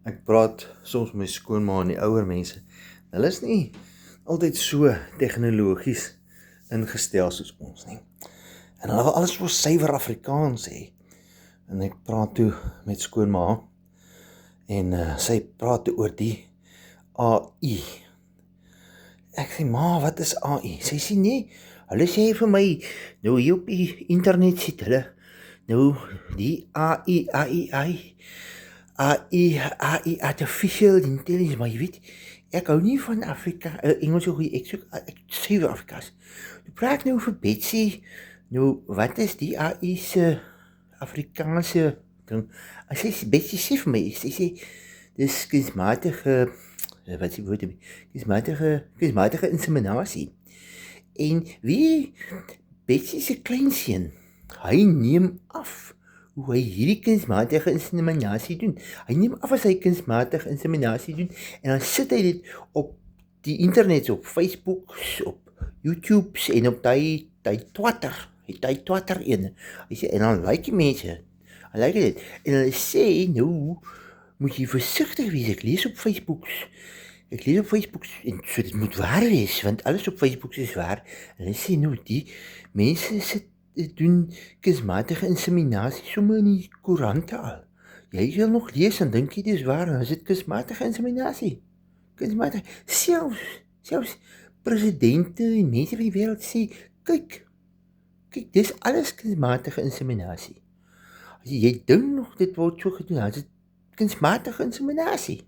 Ek praat soms met my skoonma en die ouer mense. Hulle is nie altyd so tegnologies ingestel soos ons nie. En hulle wil alles so suiwer Afrikaans hê. En ek praat toe met skoonma en sy praat toe oor die AI. Ek sê, ma, wat is AI? Sy sê, nee, hulle sê vir my, nou hier op die internet sit hulle, nou die AI, Artificial Intelligence, maar jy weet, ek hou nie van Engels so goed, ek sê weer Afrikaans. Ek praat nou vir Betsy, nou, wat is die AI se Afrikaanse ding? Betsy sê vir my, sy sê, dis kunsmatige, wat is die woord? Kunsmatige inseminasie. En wie, Betsy se kleinseun, hy neem af hoe hy hierdie kunsmatige inseminasie doen. Hy neem af as hy kunsmatige inseminasie doen, en dan sit hy dit op die internet, op Facebook, op YouTube, en op die Twitter ene. Hy sê, en dan like die mense, hy like dit, en hulle sê, nou, moet jy versigtig wees, ek lees op Facebook, en so dit moet waar wees, want alles op Facebook is waar, en hulle sê, nou, die mense doen kunsmatige inseminasie sommer in die koerante al. Jy wil nog lees en dink jy dit is waar, en is dit kunsmatige inseminasie. Selfs presidente en mense van die wêreld sê, kyk, dis alles kunsmatige inseminasie. As jy dink nog dit word so gedoen, dan is dit kunsmatige inseminasie.